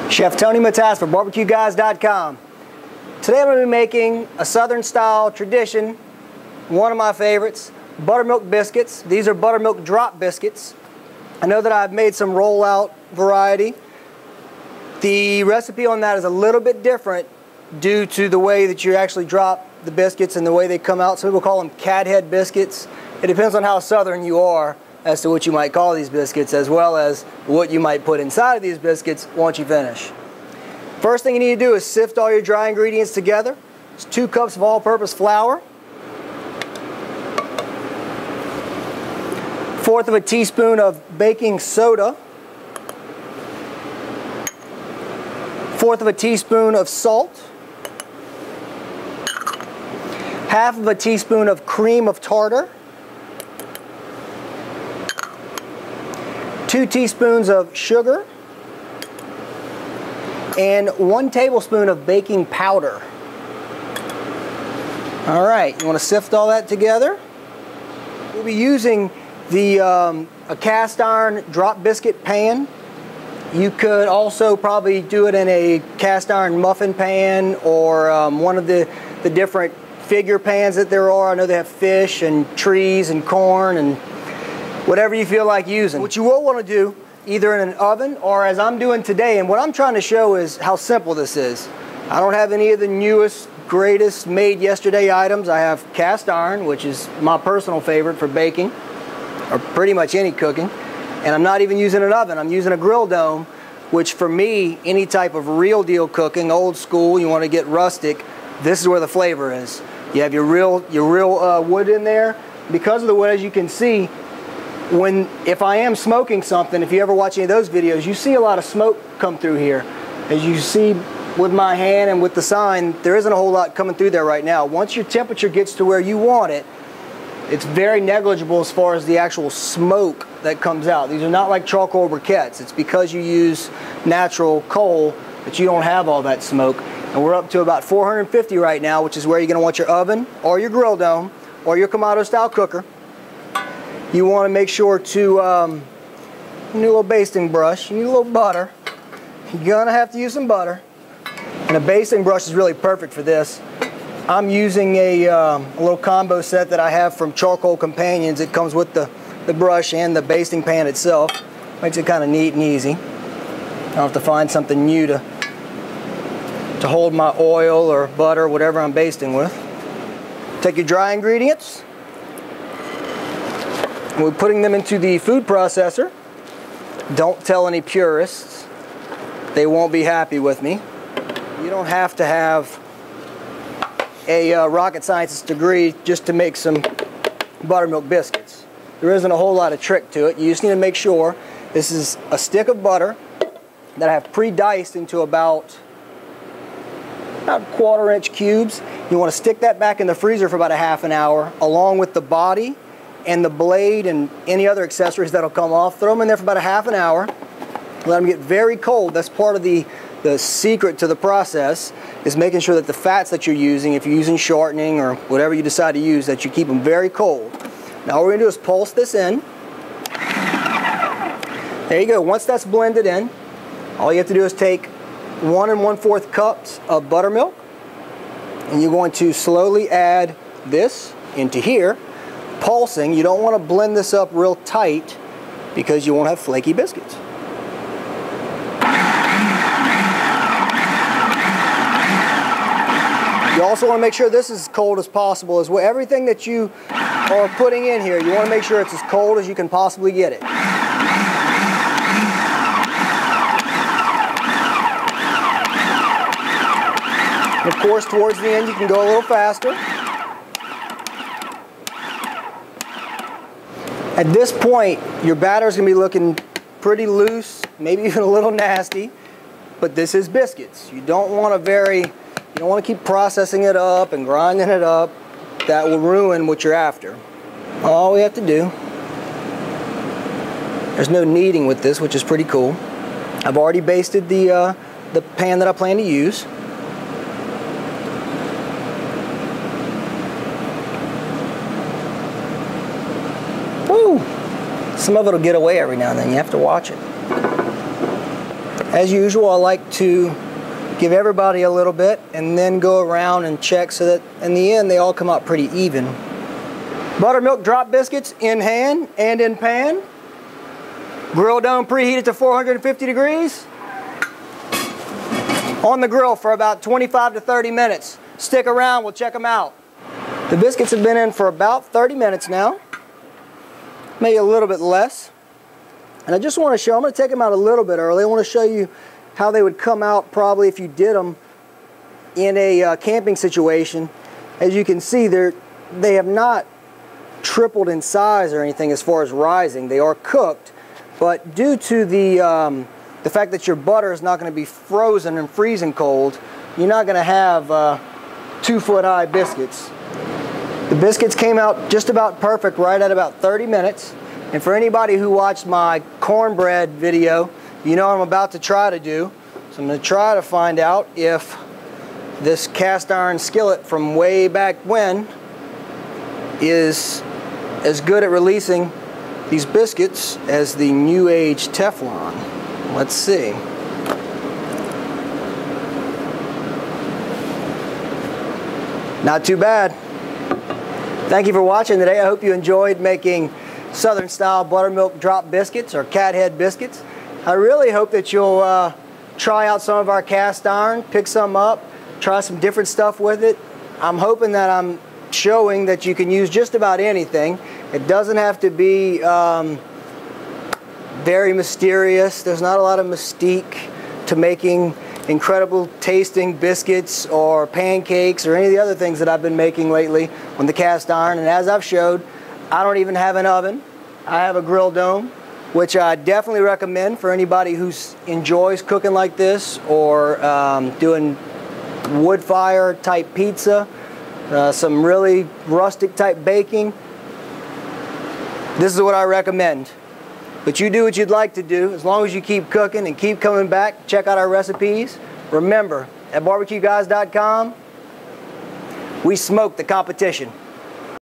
Chef Tony Matas for BarbecueGuys.com. Today I'm going to be making a Southern style tradition, one of my favorites, buttermilk biscuits. These are buttermilk drop biscuits. I know that I've made some rollout variety. The recipe on that is a little bit different due to the way that you actually drop the biscuits and the way they come out. Some people call them cat head biscuits. It depends on how southern you are as to what you might call these biscuits, as well as what you might put inside of these biscuits once you finish. First thing you need to do is sift all your dry ingredients together. It's 2 cups of all-purpose flour, 1/4 of a teaspoon of baking soda, 1/4 of a teaspoon of salt, 1/2 of a teaspoon of cream of tartar, 2 teaspoons of sugar, and 1 tablespoon of baking powder. All right, you want to sift all that together. We'll be using a cast iron drop biscuit pan. You could also probably do it in a cast iron muffin pan or one of the different figure pans that there are. I know they have fish and trees and corn and whatever you feel like using. What you will want to do, either in an oven or as I'm doing today, and what I'm trying to show is how simple this is. I don't have any of the newest, greatest made yesterday items. I have cast iron, which is my personal favorite for baking, or pretty much any cooking. And I'm not even using an oven, I'm using a grill dome, which for me, any type of real deal cooking, old school, you want to get rustic, this is where the flavor is. You have your real wood in there. Because of the wood, as you can see, if I am smoking something, if you ever watch any of those videos, you see a lot of smoke come through here. As you see with my hand and with the sign, there isn't a whole lot coming through there right now. Once your temperature gets to where you want it, it's very negligible as far as the actual smoke that comes out. These are not like charcoal briquettes. It's because you use natural coal that you don't have all that smoke. And we're up to about 450 right now, which is where you're going to want your oven or your grill dome or your Kamado style cooker. You want to make sure to you need a little basting brush, you need a little butter. You're going to have to use some butter. And a basting brush is really perfect for this. I'm using a little combo set that I have from Charcoal Companions. It comes with the brush and the basting pan itself. Makes it kind of neat and easy. I don't have to find something new to hold my oil or butter, whatever I'm basting with. Take your dry ingredients. We're putting them into the food processor. Don't tell any purists. They won't be happy with me. You don't have to have a rocket scientist degree just to make some buttermilk biscuits. There isn't a whole lot of trick to it. You just need to make sure this is a stick of butter that I have pre-diced into about 1/4 inch cubes. You want to stick that back in the freezer for about a half an hour along with the body and the blade and any other accessories that'll come off. Throw them in there for about a half an hour. Let them get very cold. That's part of the secret to the process, is making sure that the fats that you're using, if you're using shortening or whatever you decide to use, that you keep them very cold. Now what we're going to do is pulse this in. There you go. Once that's blended in, all you have to do is take 1 1/4 cups of buttermilk, and you're going to slowly add this into here, pulsing. You don't want to blend this up real tight because you won't have flaky biscuits. You also want to make sure this is as cold as possible as well. Everything that you are putting in here, you want to make sure it's as cold as you can possibly get it. And of course, towards the end, you can go a little faster. At this point, your batter is going to be looking pretty loose, maybe even a little nasty, but this is biscuits. You don't want to keep processing it up and grinding it up. That will ruin what you're after. All we have to do, there's no kneading with this, which is pretty cool. I've already basted the pan that I plan to use. Woo! Some of it will get away every now and then. You have to watch it. As usual, I like to give everybody a little bit and then go around and check so that in the end they all come out pretty even. Buttermilk drop biscuits in hand and in pan. Grill dome preheated to 450 degrees. On the grill for about 25 to 30 minutes. Stick around, we'll check them out. The biscuits have been in for about 30 minutes now. Maybe a little bit less. And I just want to show, I'm going to take them out a little bit early. I want to show you how they would come out probably if you did them in a camping situation. As you can see, they have not tripled in size or anything as far as rising. They are cooked, but due to the fact that your butter is not going to be frozen and freezing cold, you're not going to have 2-foot high biscuits. The biscuits came out just about perfect right at about 30 minutes. And for anybody who watched my cornbread video, you know what I'm about to try to do. So I'm going to try to find out if this cast iron skillet from way back when is as good at releasing these biscuits as the new age Teflon. Let's see. Not too bad. Thank you for watching today. I hope you enjoyed making Southern style buttermilk drop biscuits or cat head biscuits. I really hope that you'll try out some of our cast iron, pick some up, try some different stuff with it. I'm hoping that I'm showing that you can use just about anything. It doesn't have to be very mysterious. There's not a lot of mystique to making incredible tasting biscuits or pancakes or any of the other things that I've been making lately on the cast iron. And as I've showed, I don't even have an oven. I have a grill dome, which I definitely recommend for anybody who enjoys cooking like this or doing wood fire type pizza, some really rustic type baking. This is what I recommend. But you do what you'd like to do as long as you keep cooking and keep coming back. Check out our recipes. Remember, at barbecueguys.com, we smoke the competition.